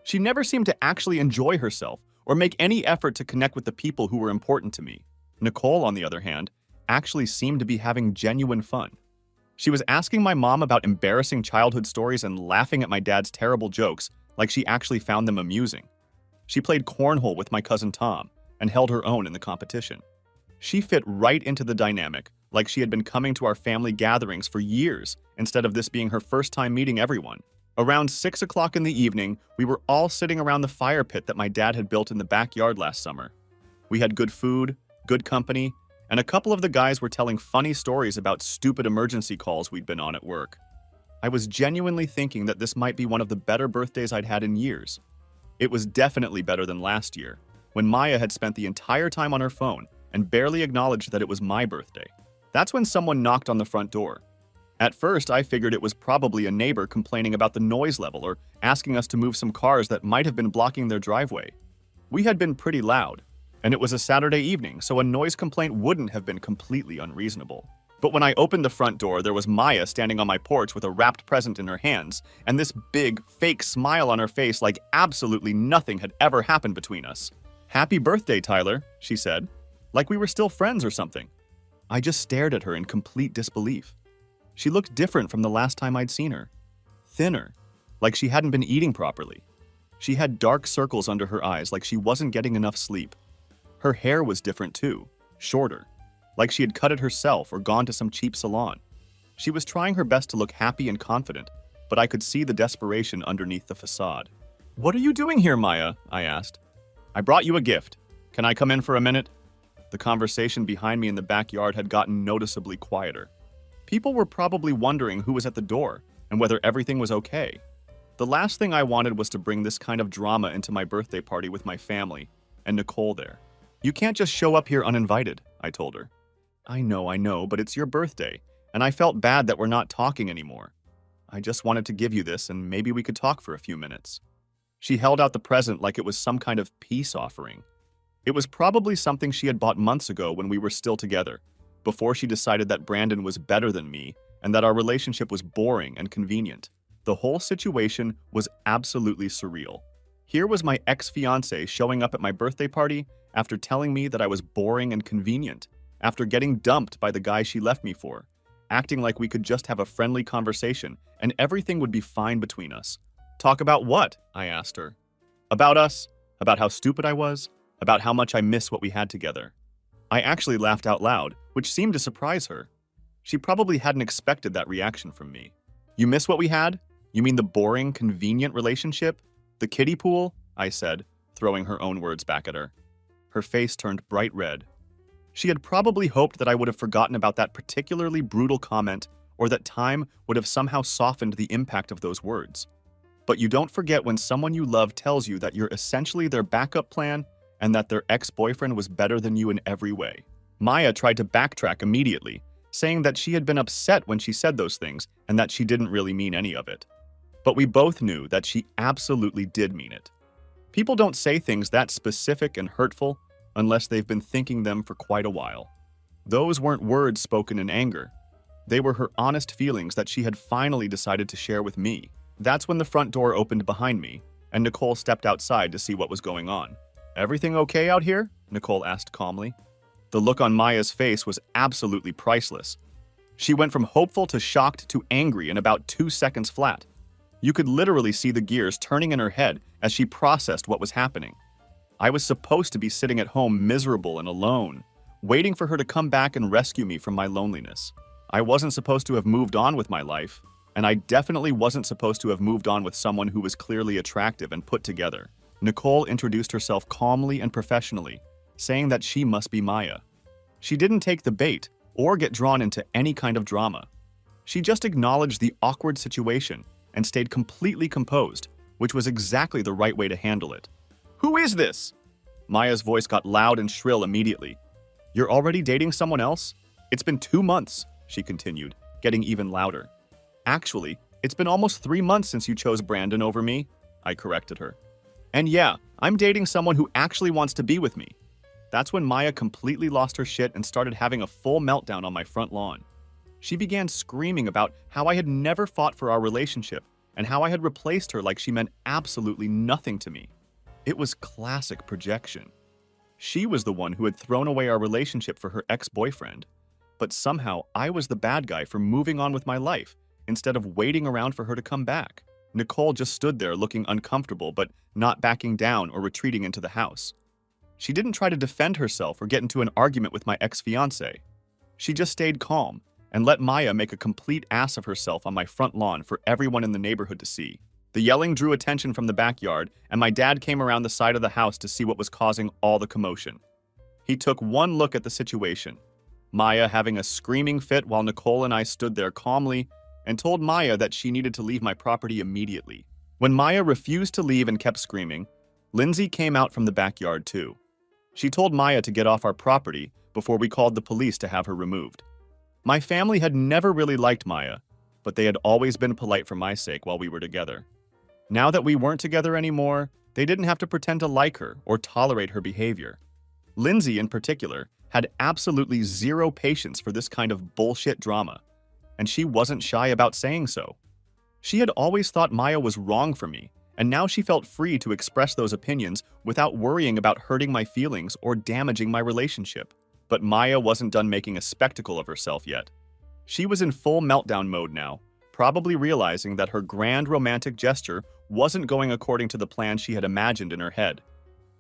She never seemed to actually enjoy herself or make any effort to connect with the people who were important to me. Nicole, on the other hand, actually seemed to be having genuine fun. She was asking my mom about embarrassing childhood stories and laughing at my dad's terrible jokes like she actually found them amusing. She played cornhole with my cousin Tom and held her own in the competition. She fit right into the dynamic, like she had been coming to our family gatherings for years instead of this being her first time meeting everyone. Around 6 o'clock in the evening, we were all sitting around the fire pit that my dad had built in the backyard last summer. We had good food, good company, and a couple of the guys were telling funny stories about stupid emergency calls we'd been on at work. I was genuinely thinking that this might be one of the better birthdays I'd had in years. It was definitely better than last year, when Maya had spent the entire time on her phone and barely acknowledged that it was my birthday. That's when someone knocked on the front door. At first, I figured it was probably a neighbor complaining about the noise level or asking us to move some cars that might have been blocking their driveway. We had been pretty loud, and it was a Saturday evening, so a noise complaint wouldn't have been completely unreasonable. But when I opened the front door, there was Maya standing on my porch with a wrapped present in her hands, and this big, fake smile on her face like absolutely nothing had ever happened between us. "Happy birthday, Tyler," she said, like we were still friends or something. I just stared at her in complete disbelief. She looked different from the last time I'd seen her. Thinner, like she hadn't been eating properly. She had dark circles under her eyes like she wasn't getting enough sleep. Her hair was different too, shorter, like she had cut it herself or gone to some cheap salon. She was trying her best to look happy and confident, but I could see the desperation underneath the facade. "What are you doing here, Maya?" I asked. "I brought you a gift. Can I come in for a minute?" The conversation behind me in the backyard had gotten noticeably quieter. People were probably wondering who was at the door and whether everything was okay. The last thing I wanted was to bring this kind of drama into my birthday party with my family and Nicole there. "You can't just show up here uninvited," I told her. I know, but it's your birthday, and I felt bad that we're not talking anymore. I just wanted to give you this, and maybe we could talk for a few minutes." She held out the present like it was some kind of peace offering. It was probably something she had bought months ago when we were still together, before she decided that Brandon was better than me and that our relationship was boring and convenient. The whole situation was absolutely surreal. Here was my ex-fiancé showing up at my birthday party after telling me that I was boring and convenient, after getting dumped by the guy she left me for, acting like we could just have a friendly conversation and everything would be fine between us. "Talk about what?" I asked her. "About us, about how stupid I was, about how much I miss what we had together." I actually laughed out loud, which seemed to surprise her. She probably hadn't expected that reaction from me. "You miss what we had? You mean the boring, convenient relationship? The kiddie pool?" I said, throwing her own words back at her. Her face turned bright red. She had probably hoped that I would have forgotten about that particularly brutal comment or that time would have somehow softened the impact of those words. But you don't forget when someone you love tells you that you're essentially their backup plan and that their ex-boyfriend was better than you in every way. Maya tried to backtrack immediately, saying that she had been upset when she said those things and that she didn't really mean any of it. But we both knew that she absolutely did mean it. People don't say things that specific and hurtful unless they've been thinking them for quite a while. Those weren't words spoken in anger. They were her honest feelings that she had finally decided to share with me. That's when the front door opened behind me, and Nicole stepped outside to see what was going on. "Everything okay out here?" Nicole asked calmly. The look on Maya's face was absolutely priceless. She went from hopeful to shocked to angry in about 2 seconds flat. You could literally see the gears turning in her head as she processed what was happening. I was supposed to be sitting at home miserable and alone, waiting for her to come back and rescue me from my loneliness. I wasn't supposed to have moved on with my life, and I definitely wasn't supposed to have moved on with someone who was clearly attractive and put together. Nicole introduced herself calmly and professionally, saying that she must be Maya. She didn't take the bait or get drawn into any kind of drama. She just acknowledged the awkward situation and stayed completely composed, which was exactly the right way to handle it. "Who is this?" Maya's voice got loud and shrill immediately. "You're already dating someone else? It's been 2 months," she continued, getting even louder. "Actually, it's been almost 3 months since you chose Brandon over me," I corrected her. "And yeah, I'm dating someone who actually wants to be with me." That's when Maya completely lost her shit and started having a full meltdown on my front lawn. She began screaming about how I had never fought for our relationship and how I had replaced her like she meant absolutely nothing to me. It was classic projection. She was the one who had thrown away our relationship for her ex-boyfriend, but somehow I was the bad guy for moving on with my life instead of waiting around for her to come back. Nicole just stood there looking uncomfortable but not backing down or retreating into the house. She didn't try to defend herself or get into an argument with my ex-fiancé. She just stayed calm and let Maya make a complete ass of herself on my front lawn for everyone in the neighborhood to see. The yelling drew attention from the backyard, and my dad came around the side of the house to see what was causing all the commotion. He took one look at the situation, Maya having a screaming fit while Nicole and I stood there calmly, and told Maya that she needed to leave my property immediately. When Maya refused to leave and kept screaming, Lindsay came out from the backyard too. She told Maya to get off our property before we called the police to have her removed. My family had never really liked Maya, but they had always been polite for my sake while we were together. Now that we weren't together anymore, they didn't have to pretend to like her or tolerate her behavior. Lindsay, in particular, had absolutely zero patience for this kind of bullshit drama, and she wasn't shy about saying so. She had always thought Maya was wrong for me, and now she felt free to express those opinions without worrying about hurting my feelings or damaging my relationship. But Maya wasn't done making a spectacle of herself yet. She was in full meltdown mode now, probably realizing that her grand romantic gesture wasn't going according to the plan she had imagined in her head.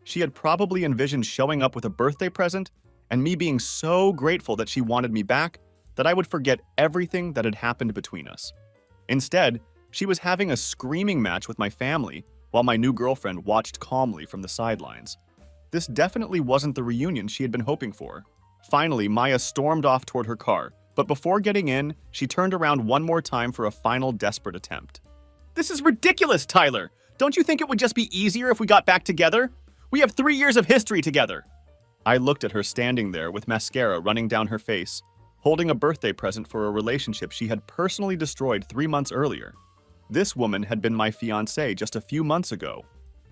She had probably envisioned showing up with a birthday present and me being so grateful that she wanted me back that I would forget everything that had happened between us. Instead, she was having a screaming match with my family while my new girlfriend watched calmly from the sidelines. This definitely wasn't the reunion she had been hoping for. Finally, Maya stormed off toward her car, but before getting in, she turned around one more time for a final desperate attempt. "This is ridiculous, Tyler! Don't you think it would just be easier if we got back together? We have 3 years of history together!" I looked at her standing there with mascara running down her face, holding a birthday present for a relationship she had personally destroyed 3 months earlier. This woman had been my fiancée just a few months ago,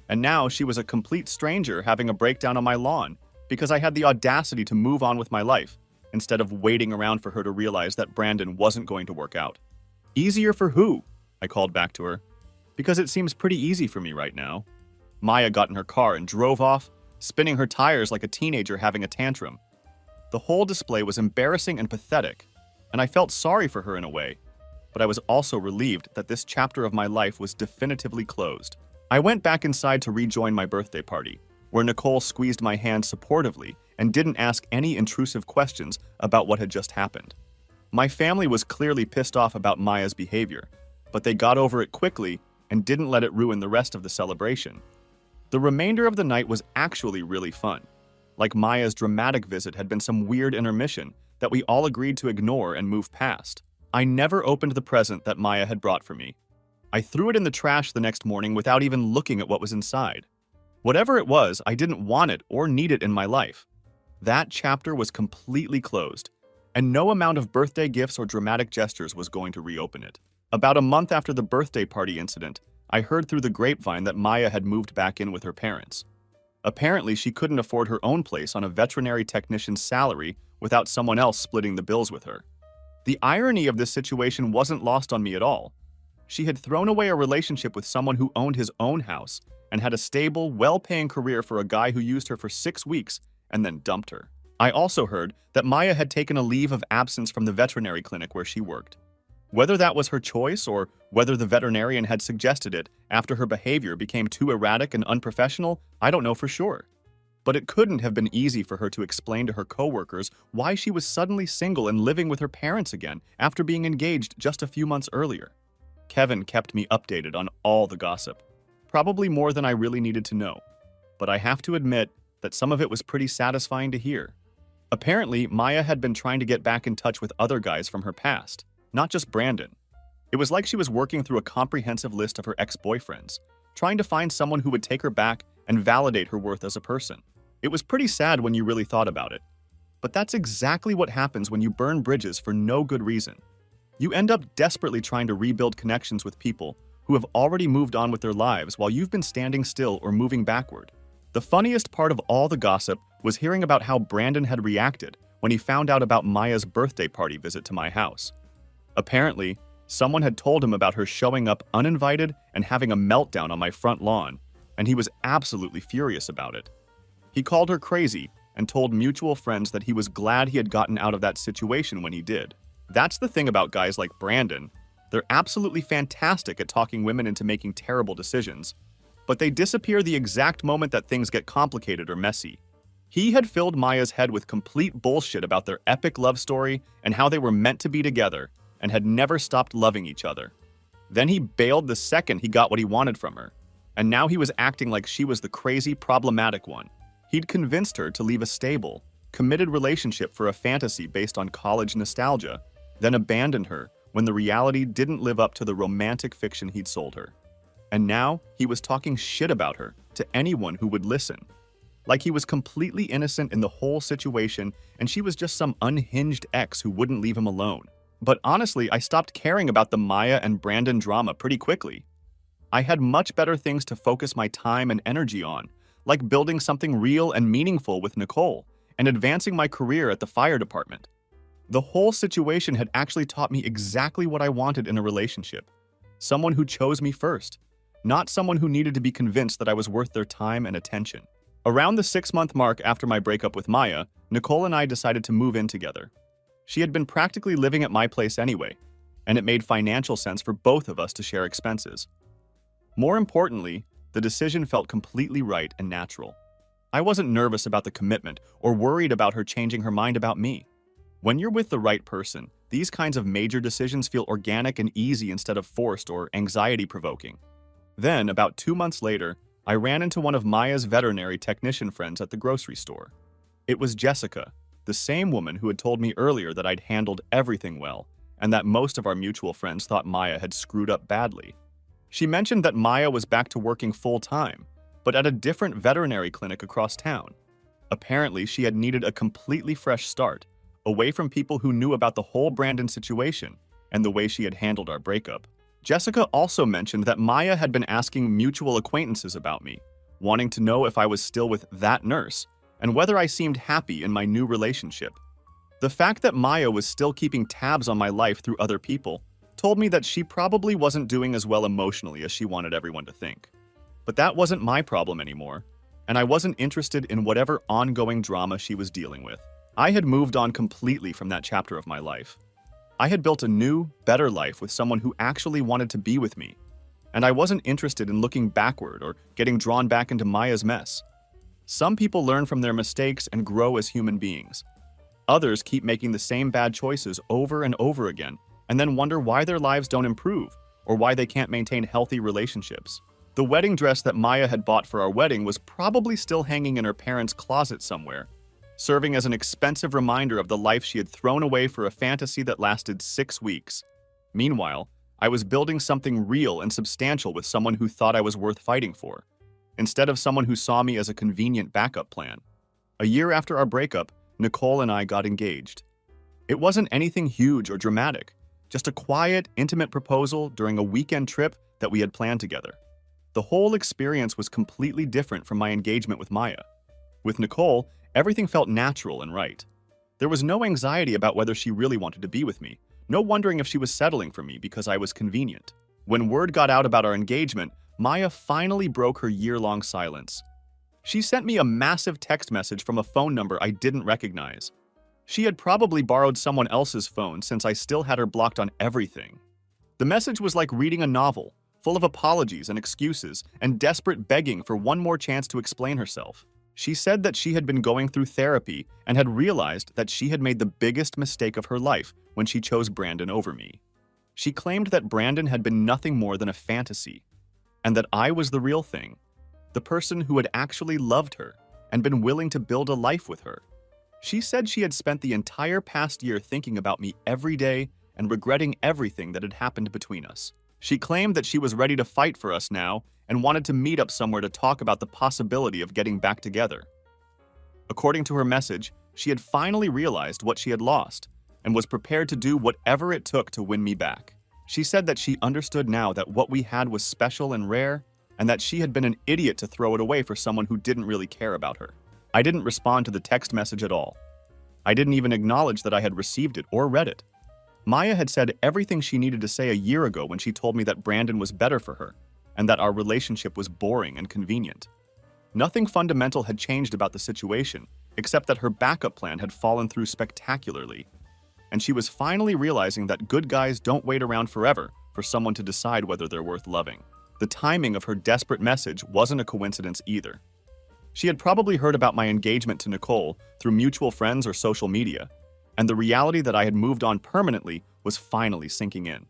and now she was a complete stranger having a breakdown on my lawn because I had the audacity to move on with my life instead of waiting around for her to realize that Brandon wasn't going to work out. "Easier for who?" I called back to her. "Because it seems pretty easy for me right now." Maya got in her car and drove off, spinning her tires like a teenager having a tantrum. The whole display was embarrassing and pathetic, and I felt sorry for her in a way, but I was also relieved that this chapter of my life was definitively closed. I went back inside to rejoin my birthday party, where Nicole squeezed my hand supportively and didn't ask any intrusive questions about what had just happened. My family was clearly pissed off about Maya's behavior, but they got over it quickly and didn't let it ruin the rest of the celebration. The remainder of the night was actually really fun. Like Maya's dramatic visit had been some weird intermission that we all agreed to ignore and move past. I never opened the present that Maya had brought for me. I threw it in the trash the next morning without even looking at what was inside. Whatever it was, I didn't want it or need it in my life. That chapter was completely closed, and no amount of birthday gifts or dramatic gestures was going to reopen it. About a month after the birthday party incident, I heard through the grapevine that Maya had moved back in with her parents. Apparently, she couldn't afford her own place on a veterinary technician's salary without someone else splitting the bills with her. The irony of this situation wasn't lost on me at all. She had thrown away a relationship with someone who owned his own house and had a stable, well-paying career for a guy who used her for 6 weeks and then dumped her. I also heard that Maya had taken a leave of absence from the veterinary clinic where she worked. Whether that was her choice or whether the veterinarian had suggested it after her behavior became too erratic and unprofessional, I don't know for sure. But it couldn't have been easy for her to explain to her coworkers why she was suddenly single and living with her parents again after being engaged just a few months earlier. Kevin kept me updated on all the gossip, probably more than I really needed to know. But I have to admit that some of it was pretty satisfying to hear. Apparently, Maya had been trying to get back in touch with other guys from her past, not just Brandon. It was like she was working through a comprehensive list of her ex-boyfriends, trying to find someone who would take her back and validate her worth as a person. It was pretty sad when you really thought about it. But that's exactly what happens when you burn bridges for no good reason. You end up desperately trying to rebuild connections with people who have already moved on with their lives while you've been standing still or moving backward. The funniest part of all the gossip was hearing about how Brandon had reacted when he found out about Maya's birthday party visit to my house. Apparently, someone had told him about her showing up uninvited and having a meltdown on my front lawn, and he was absolutely furious about it. He called her crazy and told mutual friends that he was glad he had gotten out of that situation when he did. That's the thing about guys like Brandon. They're absolutely fantastic at talking women into making terrible decisions, but they disappear the exact moment that things get complicated or messy. He had filled Maya's head with complete bullshit about their epic love story and how they were meant to be together and had never stopped loving each other. Then he bailed the second he got what he wanted from her, and now he was acting like she was the crazy, problematic one. He'd convinced her to leave a stable, committed relationship for a fantasy based on college nostalgia, then abandoned her when the reality didn't live up to the romantic fiction he'd sold her. And now he was talking shit about her to anyone who would listen. Like he was completely innocent in the whole situation and she was just some unhinged ex who wouldn't leave him alone. But honestly, I stopped caring about the Maya and Brandon drama pretty quickly. I had much better things to focus my time and energy on, like building something real and meaningful with Nicole and advancing my career at the fire department. The whole situation had actually taught me exactly what I wanted in a relationship. Someone who chose me first, not someone who needed to be convinced that I was worth their time and attention. Around the 6-month mark after my breakup with Maya, Nicole and I decided to move in together. She had been practically living at my place anyway, and it made financial sense for both of us to share expenses. More importantly, the decision felt completely right and natural. I wasn't nervous about the commitment or worried about her changing her mind about me. When you're with the right person, these kinds of major decisions feel organic and easy instead of forced or anxiety-provoking. Then, about 2 months later, I ran into one of Maya's veterinary technician friends at the grocery store. It was Jessica, the same woman who had told me earlier that I'd handled everything well, and that most of our mutual friends thought Maya had screwed up badly. She mentioned that Maya was back to working full-time, but at a different veterinary clinic across town. Apparently, she had needed a completely fresh start, away from people who knew about the whole Brandon situation and the way she had handled our breakup. Jessica also mentioned that Maya had been asking mutual acquaintances about me, wanting to know if I was still with that nurse and whether I seemed happy in my new relationship. The fact that Maya was still keeping tabs on my life through other people told me that she probably wasn't doing as well emotionally as she wanted everyone to think. But that wasn't my problem anymore, and I wasn't interested in whatever ongoing drama she was dealing with. I had moved on completely from that chapter of my life. I had built a new, better life with someone who actually wanted to be with me, and I wasn't interested in looking backward or getting drawn back into Maya's mess. Some people learn from their mistakes and grow as human beings. Others keep making the same bad choices over and over again, and then wonder why their lives don't improve or why they can't maintain healthy relationships. The wedding dress that Maya had bought for our wedding was probably still hanging in her parents' closet somewhere, serving as an expensive reminder of the life she had thrown away for a fantasy that lasted 6 weeks. Meanwhile, I was building something real and substantial with someone who thought I was worth fighting for, instead of someone who saw me as a convenient backup plan. A year after our breakup, Nicole and I got engaged. It wasn't anything huge or dramatic, just a quiet, intimate proposal during a weekend trip that we had planned together. The whole experience was completely different from my engagement with Maya. With Nicole, everything felt natural and right. There was no anxiety about whether she really wanted to be with me, no wondering if she was settling for me because I was convenient. When word got out about our engagement, Maya finally broke her year-long silence. She sent me a massive text message from a phone number I didn't recognize. She had probably borrowed someone else's phone since I still had her blocked on everything. The message was like reading a novel, full of apologies and excuses and desperate begging for one more chance to explain herself. She said that she had been going through therapy and had realized that she had made the biggest mistake of her life when she chose Brandon over me. She claimed that Brandon had been nothing more than a fantasy, and that I was the real thing, the person who had actually loved her and been willing to build a life with her. She said she had spent the entire past year thinking about me every day and regretting everything that had happened between us. She claimed that she was ready to fight for us now and wanted to meet up somewhere to talk about the possibility of getting back together. According to her message, she had finally realized what she had lost and was prepared to do whatever it took to win me back. She said that she understood now that what we had was special and rare, and that she had been an idiot to throw it away for someone who didn't really care about her. I didn't respond to the text message at all. I didn't even acknowledge that I had received it or read it. Maya had said everything she needed to say a year ago when she told me that Brandon was better for her, and that our relationship was boring and convenient. Nothing fundamental had changed about the situation, except that her backup plan had fallen through spectacularly, and she was finally realizing that good guys don't wait around forever for someone to decide whether they're worth loving. The timing of her desperate message wasn't a coincidence either. She had probably heard about my engagement to Nicole through mutual friends or social media, and the reality that I had moved on permanently was finally sinking in.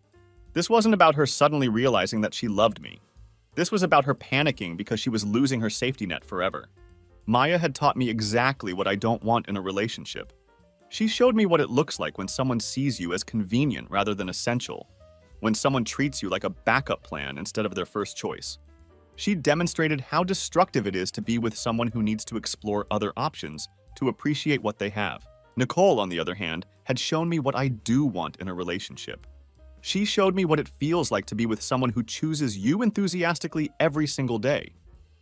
This wasn't about her suddenly realizing that she loved me. This was about her panicking because she was losing her safety net forever. Maya had taught me exactly what I don't want in a relationship. She showed me what it looks like when someone sees you as convenient rather than essential, when someone treats you like a backup plan instead of their first choice. She demonstrated how destructive it is to be with someone who needs to explore other options to appreciate what they have. Nicole, on the other hand, had shown me what I do want in a relationship. She showed me what it feels like to be with someone who chooses you enthusiastically every single day.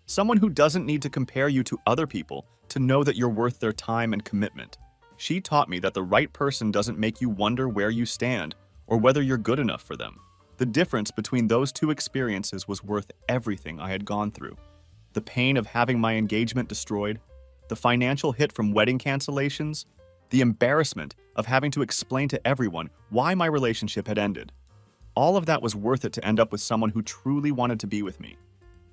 Someone who doesn't need to compare you to other people to know that you're worth their time and commitment. She taught me that the right person doesn't make you wonder where you stand or whether you're good enough for them. The difference between those two experiences was worth everything I had gone through. The pain of having my engagement destroyed, the financial hit from wedding cancellations, the embarrassment of having to explain to everyone why my relationship had ended. All of that was worth it to end up with someone who truly wanted to be with me.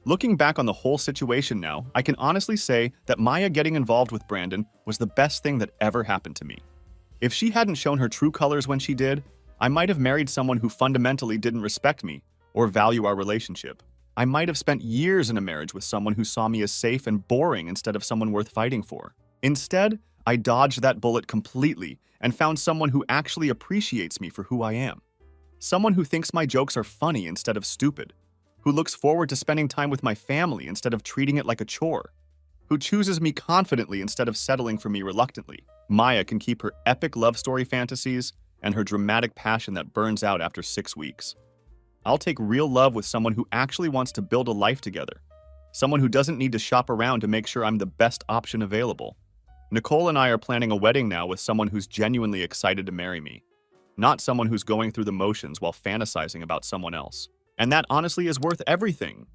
Looking back on the whole situation now, I can honestly say that Maya getting involved with Brandon was the best thing that ever happened to me. If she hadn't shown her true colors when she did, I might have married someone who fundamentally didn't respect me or value our relationship. I might have spent years in a marriage with someone who saw me as safe and boring instead of someone worth fighting for. Instead, I dodged that bullet completely and found someone who actually appreciates me for who I am. Someone who thinks my jokes are funny instead of stupid, who looks forward to spending time with my family instead of treating it like a chore, who chooses me confidently instead of settling for me reluctantly. Maya can keep her epic love story fantasies and her dramatic passion that burns out after 6 weeks. I'll take real love with someone who actually wants to build a life together, someone who doesn't need to shop around to make sure I'm the best option available. Nicole and I are planning a wedding now with someone who's genuinely excited to marry me, not someone who's going through the motions while fantasizing about someone else. And that honestly is worth everything.